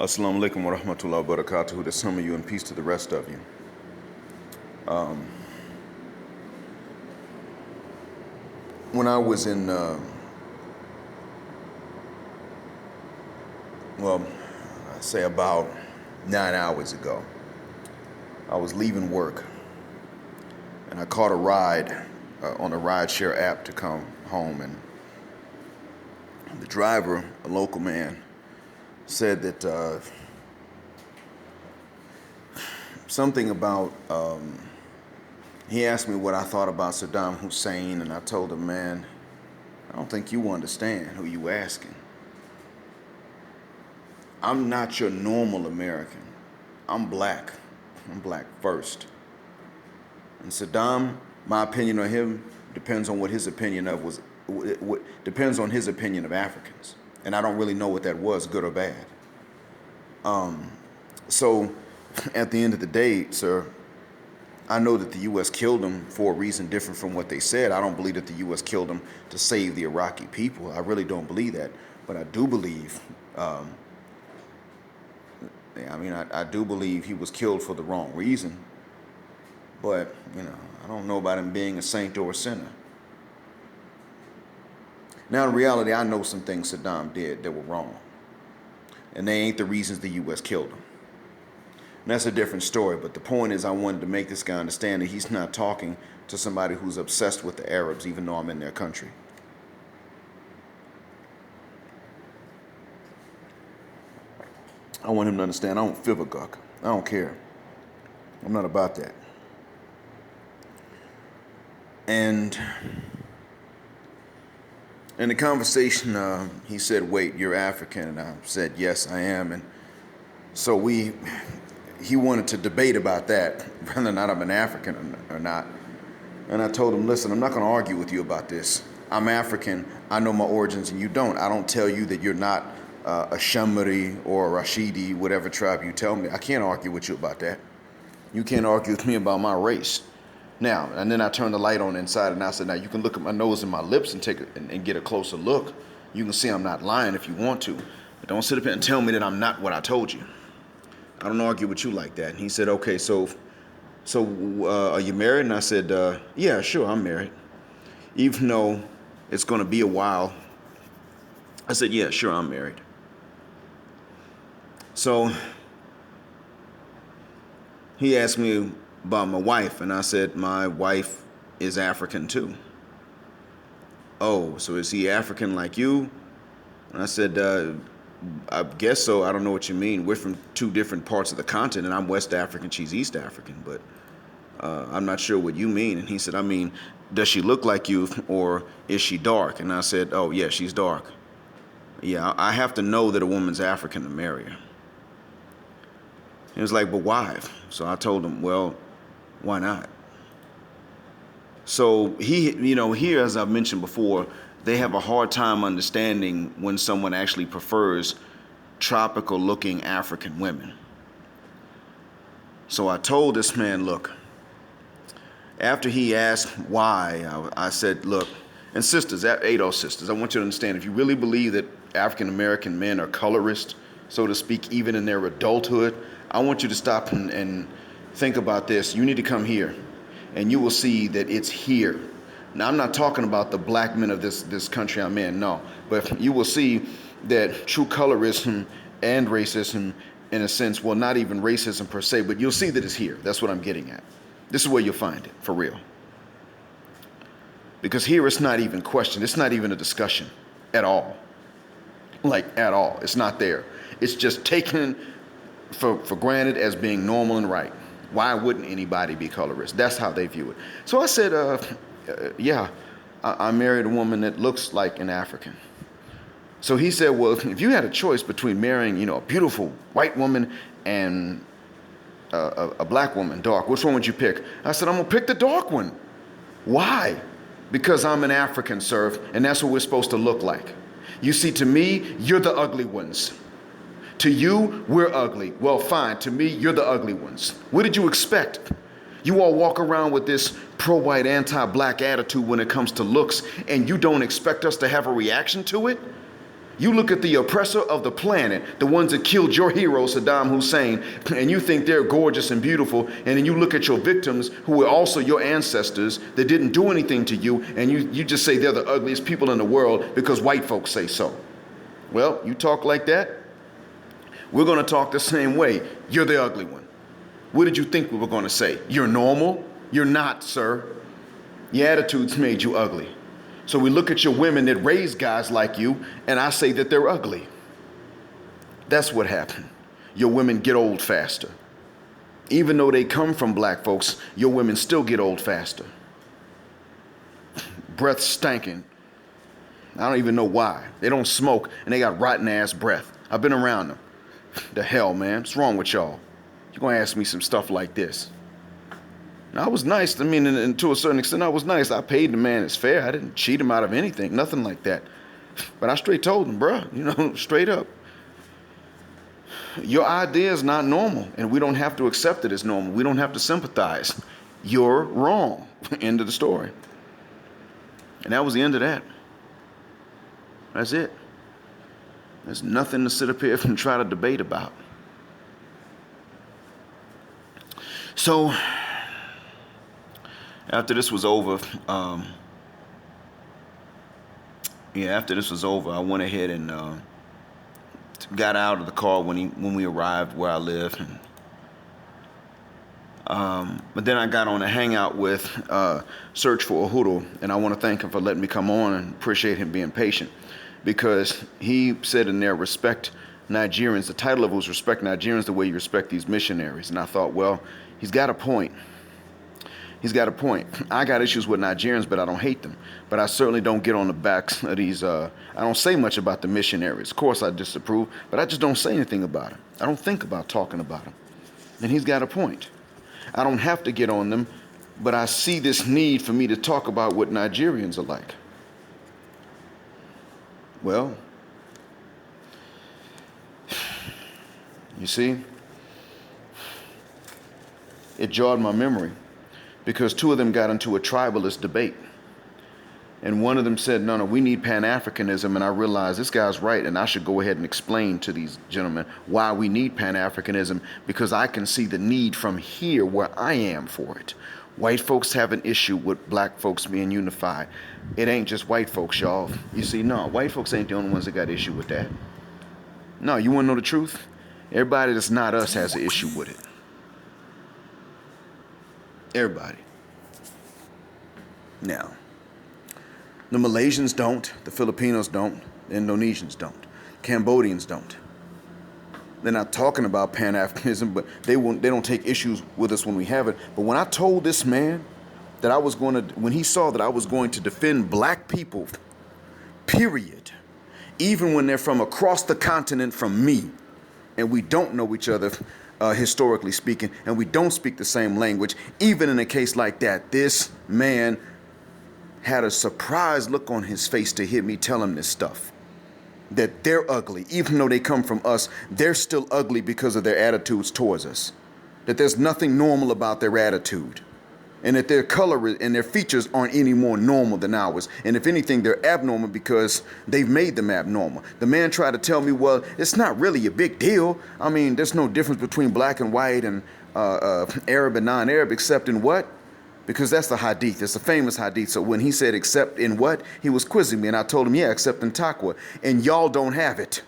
Assalamu alaikum wa rahmatullahi wa barakatuhu to some of you and peace to the rest of you. When I was in, I say about 9 hours ago, I was leaving work and I caught a ride on a rideshare app to come home, and the driver, a local man, said that something about, he asked me what I thought about Saddam Hussein, and I told him, man, I don't think you understand who you asking. I'm not your normal American. I'm black. I'm black first. And Saddam, my opinion on him depends on what his opinion of was, depends on his opinion of Africans. And I don't really know what that was, good or bad. So at the end of the day, sir, I know that the U.S. killed him for a reason different from what they said. I don't believe that the U.S. killed him to save the Iraqi people. I really don't believe that. But I do believe, I do believe he was killed for the wrong reason. But, I don't know about him being a saint or a sinner. Now, in reality, I know some things Saddam did that were wrong. And they ain't the reasons the U.S. killed him. And that's a different story. But the point is, I wanted to make this guy understand that he's not talking to somebody who's obsessed with the Arabs, even though I'm in their country. I want him to understand I don't fivaguk. I don't care. I'm not about that. And in the conversation, he said, wait, you're African? And I said, yes, I am. And so he wanted to debate about that, whether or not I'm an African or not. And I told him, listen, I'm not going to argue with you about this. I'm African. I know my origins, and you don't. I don't tell you that you're not a Shamari or a Rashidi, whatever tribe you tell me. I can't argue with you about that. You can't argue with me about my race. Now, and then I turned the light on inside, and I said, now you can look at my nose and my lips and get a closer look. You can see I'm not lying if you want to. But don't sit up here and tell me that I'm not what I told you. I don't argue with you like that. And he said, okay, so are you married? And I said, yeah, sure, I'm married. Even though it's going to be a while. I said, yeah, sure, I'm married. So he asked me about my wife, and I said, my wife is African too. Oh, so is he African like you? And I said, I guess so. I don't know what you mean. We're from two different parts of the continent. I'm West African, she's East African, but I'm not sure what you mean. And he said, I mean, does she look like you, or is she dark? And I said, oh, yeah, she's dark. Yeah, I have to know that a woman's African to marry her. He was like, but why? So I told him, well, why not? So here, as I've mentioned before, they have a hard time understanding when someone actually prefers tropical-looking African women. So I told this man, look, after he asked why, I said, look, and sisters, ADOS sisters, I want you to understand, if you really believe that African-American men are colorist, so to speak, even in their adulthood, I want you to stop and think about this. You need to come here, and you will see that it's here. Now, I'm not talking about the black men of this country I'm in, no. But you will see that true colorism and racism, in a sense, well, not even racism per se, but you'll see that it's here. That's what I'm getting at. This is where you'll find it, for real. Because here it's not even questioned. It's not even a discussion at all. Like, at all. It's not there. It's just taken for granted as being normal and right. Why wouldn't anybody be colorist? That's how they view it. So I said, yeah, I married a woman that looks like an African. So he said, well, if you had a choice between marrying, a beautiful white woman and a black woman, dark, which one would you pick? I said, I'm going to pick the dark one. Why? Because I'm an African, sir, and that's what we're supposed to look like. You see, to me, you're the ugly ones. To you, we're ugly. Well, fine. To me, you're the ugly ones. What did you expect? You all walk around with this pro-white, anti-black attitude when it comes to looks, and you don't expect us to have a reaction to it? You look at the oppressor of the planet, the ones that killed your hero, Saddam Hussein, and you think they're gorgeous and beautiful, and then you look at your victims who were also your ancestors that didn't do anything to you, and you just say they're the ugliest people in the world because white folks say so. Well, you talk like that, we're going to talk the same way. You're the ugly one. What did you think we were going to say? You're normal? You're not, sir. Your attitudes made you ugly. So we look at your women that raise guys like you, and I say that they're ugly. That's what happened. Your women get old faster. Even though they come from black folks, your women still get old faster. Breath stinking. I don't even know why. They don't smoke, and they got rotten ass breath. I've been around them. The hell, man? What's wrong with y'all? You're going to ask me some stuff like this. I was nice. I mean, and to a certain extent, I was nice. I paid the man his fare. I didn't cheat him out of anything, nothing like that. But I straight told him, bruh, straight up. Your idea is not normal, and we don't have to accept it as normal. We don't have to sympathize. You're wrong. End of the story. And that was the end of that. That's it. There's nothing to sit up here and try to debate about. So, after this was over, I went ahead and got out of the car when we arrived where I live. But then I got on a hangout with Search for Uhuru, and I want to thank him for letting me come on and appreciate him being patient, because he said in there, respect Nigerians. The title of it was Respect Nigerians the way you respect these missionaries. And I thought, well, he's got a point. He's got a point. I got issues with Nigerians, but I don't hate them. But I certainly don't get on the backs of these. I don't say much about the missionaries. Of course, I disapprove, but I just don't say anything about them. I don't think about talking about them. And he's got a point. I don't have to get on them, but I see this need for me to talk about what Nigerians are like. Well, you see, it jarred my memory, because two of them got into a tribalist debate. And one of them said, no, we need Pan-Africanism. And I realized this guy's right, and I should go ahead and explain to these gentlemen why we need Pan-Africanism, because I can see the need from here where I am for it. White folks have an issue with black folks being unified. It ain't just white folks, y'all. You see, no, white folks ain't the only ones that got issue with that. No, you want to know the truth? Everybody that's not us has an issue with it. Everybody. Now, the Malaysians don't, the Filipinos don't, the Indonesians don't, Cambodians don't. They're not talking about Pan-Africanism, but they don't take issues with us when we have it. But when I told this man that when he saw that I was going to defend black people, period, even when they're from across the continent from me, and we don't know each other, historically speaking, and we don't speak the same language, even in a case like that, this man had a surprised look on his face to hear me tell him this stuff. That they're ugly. Even though they come from us, they're still ugly because of their attitudes towards us. That there's nothing normal about their attitude. And that their color and their features aren't any more normal than ours. And if anything, they're abnormal because they've made them abnormal. The man tried to tell me, well, it's not really a big deal. I mean, there's no difference between black and white and Arab and non-Arab, except in what? Because that's the hadith. It's a famous hadith. So when he said except in what, he was quizzing me. And I told him, yeah, except in taqwa. And y'all don't have it.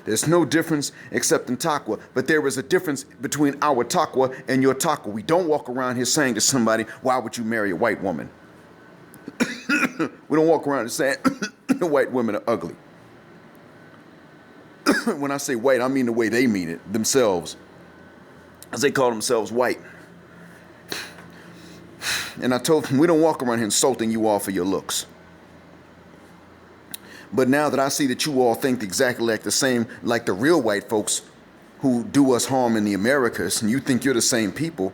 There's no difference except in taqwa. But there is a difference between our taqwa and your taqwa. We don't walk around here saying to somebody, why would you marry a white woman? We don't walk around and saying white women are ugly. When I say white, I mean the way they mean it, themselves. As they call themselves white. And I told him, we don't walk around here insulting you all for your looks. But now that I see that you all think exactly like the real white folks who do us harm in the Americas, and you think you're the same people,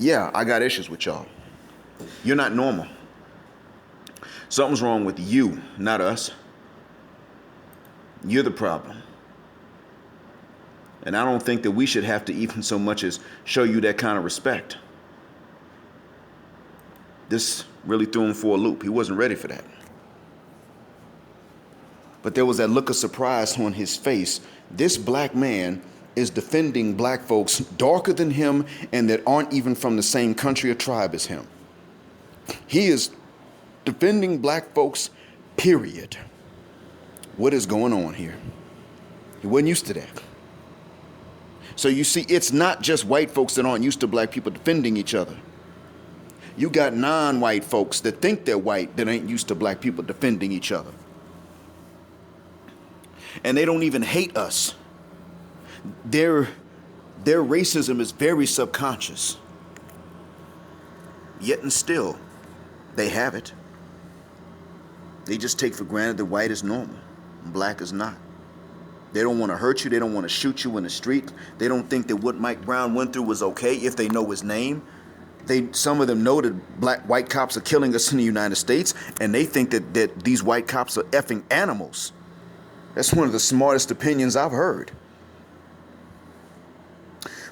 yeah, I got issues with y'all. You're not normal. Something's wrong with you, not us. You're the problem. And I don't think that we should have to even so much as show you that kind of respect. This really threw him for a loop. He wasn't ready for that. But there was that look of surprise on his face. This black man is defending black folks darker than him and that aren't even from the same country or tribe as him. He is defending black folks, period. What is going on here? He wasn't used to that. So you see, it's not just white folks that aren't used to black people defending each other. You got non-white folks that think they're white that ain't used to black people defending each other. And they don't even hate us. Their racism is very subconscious. Yet and still, they have it. They just take for granted that white is normal and black is not. They don't want to hurt you. They don't want to shoot you in the street. They don't think that what Mike Brown went through was okay if they know his name. Some of them know that white cops are killing us in the United States, and they think that these white cops are effing animals. That's one of the smartest opinions I've heard.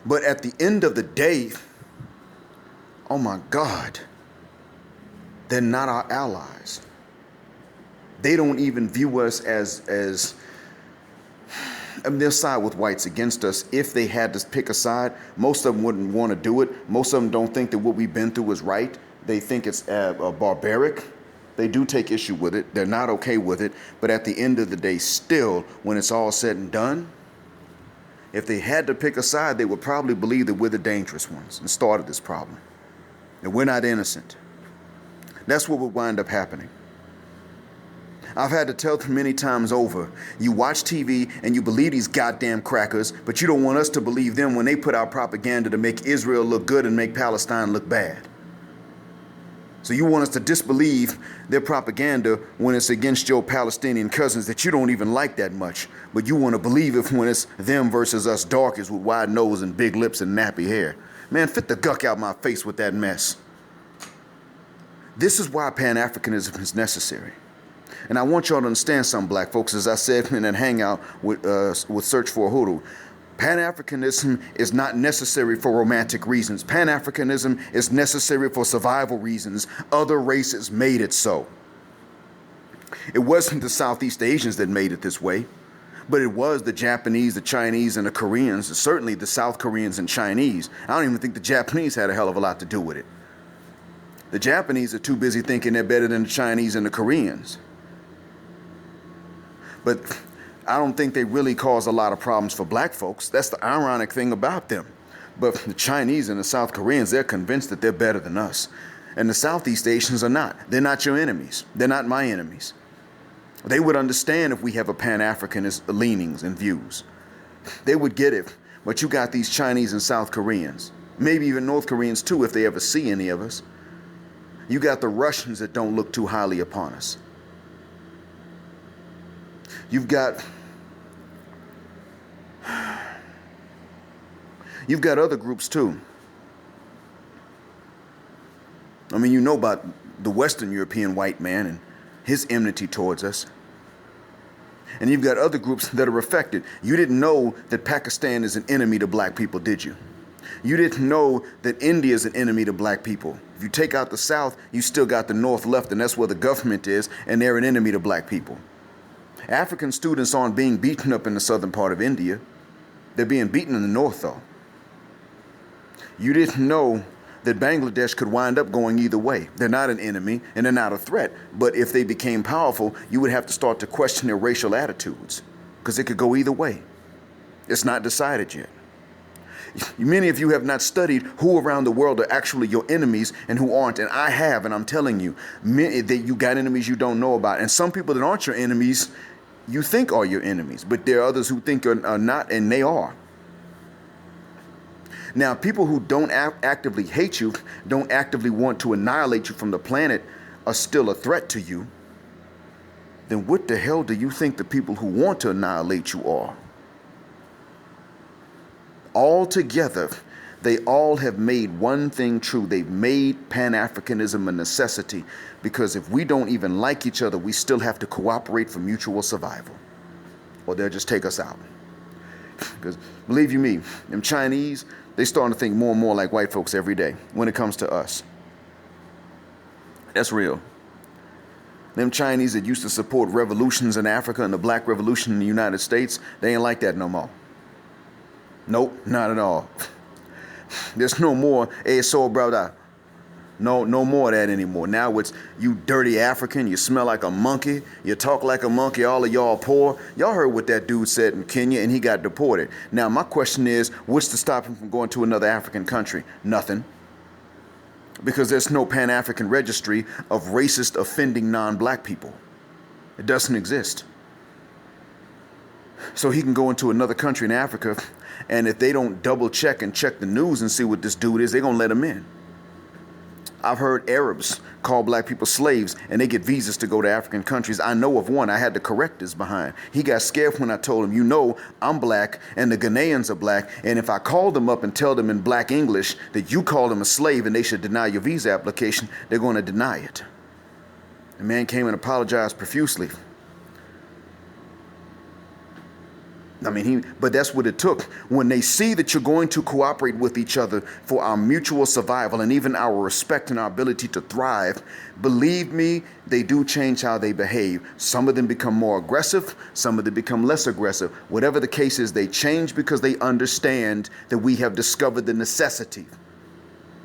But at the end of the day, oh my God, they're not our allies. They don't even view us as I mean, they'll side with whites against us. If they had to pick a side, most of them wouldn't want to do it. Most of them don't think that what we've been through is right. They think it's barbaric. They do take issue with it. They're not okay with it. But at the end of the day, still, when it's all said and done, if they had to pick a side, they would probably believe that we're the dangerous ones and started this problem. And we're not innocent. That's what would wind up happening. I've had to tell them many times over, you watch TV and you believe these goddamn crackers, but you don't want us to believe them when they put out propaganda to make Israel look good and make Palestine look bad. So you want us to disbelieve their propaganda when it's against your Palestinian cousins that you don't even like that much, but you want to believe it when it's them versus us darkies with wide nose and big lips and nappy hair. Man, fit the guck out my face with that mess. This is why Pan-Africanism is necessary. And I want y'all to understand something, black folks, as I said in that hangout with Search for a Hoodoo. Pan-Africanism is not necessary for romantic reasons. Pan-Africanism is necessary for survival reasons. Other races made it so. It wasn't the Southeast Asians that made it this way, but it was the Japanese, the Chinese, and the Koreans, and certainly the South Koreans and Chinese. I don't even think the Japanese had a hell of a lot to do with it. The Japanese are too busy thinking they're better than the Chinese and the Koreans. But I don't think they really cause a lot of problems for black folks. That's the ironic thing about them. But the Chinese and the South Koreans, they're convinced that they're better than us. And the Southeast Asians are not. They're not your enemies. They're not my enemies. They would understand if we have a Pan-Africanist leanings and views. They would get it. But you got these Chinese and South Koreans, maybe even North Koreans too, if they ever see any of us. You got the Russians that don't look too highly upon us. You've got other groups too. I mean, you know about the Western European white man and his enmity towards us. And you've got other groups that are affected. You didn't know that Pakistan is an enemy to black people, did you? You didn't know that India is an enemy to black people. If you take out the South, you still got the North left, and that's where the government is, and they're an enemy to black people. African students aren't being beaten up in the southern part of India. They're being beaten in the north, though. You didn't know that Bangladesh could wind up going either way. They're not an enemy, and they're not a threat. But if they became powerful, you would have to start to question their racial attitudes, because it could go either way. It's not decided yet. Many of you have not studied who around the world are actually your enemies and who aren't. And I have, and I'm telling you, that you got enemies you don't know about. And some people that aren't your enemies, you think are your enemies. But there are others who think are not, and they are. Now, people who don't actively hate you, don't actively want to annihilate you from the planet, are still a threat to you. Then what the hell do you think the people who want to annihilate you are? All together, they all have made one thing true. They've made Pan-Africanism a necessity, because if we don't even like each other, we still have to cooperate for mutual survival, or they'll just take us out. Because believe you me, them Chinese, they starting to think more and more like white folks every day when it comes to us. That's real. Them Chinese that used to support revolutions in Africa and the black revolution in the United States, they ain't like that no more. Nope, not at all. There's no more, hey, so brother. No more of that anymore. Now it's you dirty African, you smell like a monkey, you talk like a monkey, all of y'all poor. Y'all heard what that dude said in Kenya and he got deported. Now my question is, what's to stop him from going to another African country? Nothing. Because there's no Pan-African registry of racist offending non-black people. It doesn't exist. So he can go into another country in Africa, and if they don't double check and check the news and see what this dude is, they're gonna let him in. I've heard Arabs call black people slaves and they get visas to go to African countries. I know of one I had to correct this behind. He got scared when I told him, you know, I'm black and the Ghanaians are black. And if I call them up and tell them in black English that you call them a slave and they should deny your visa application, they're going to deny it. The man came and apologized profusely. I mean, but that's what it took. When they see that you're going to cooperate with each other for our mutual survival and even our respect and our ability to thrive, believe me, they do change how they behave. Some of them become more aggressive. Some of them become less aggressive. Whatever the case is, they change because they understand that we have discovered the necessity.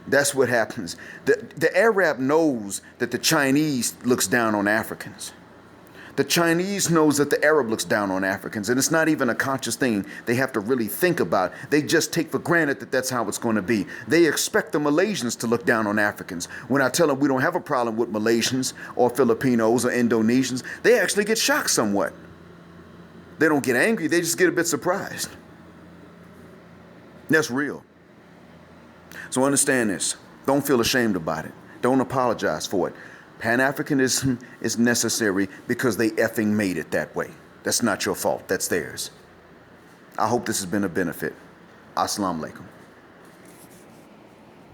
That's what happens. The Arab knows that the Chinese looks down on Africans. The Chinese knows that the Arab looks down on Africans, and it's not even a conscious thing they have to really think about. They just take for granted that that's how it's going to be. They expect the Malaysians to look down on Africans. When I tell them we don't have a problem with Malaysians or Filipinos or Indonesians, they actually get shocked somewhat. They don't get angry, they just get a bit surprised. That's real. So understand this. Don't feel ashamed about it. Don't apologize for it. Pan-Africanism is necessary because they effing made it that way. That's not your fault. That's theirs. I hope this has been a benefit. Assalamu alaikum.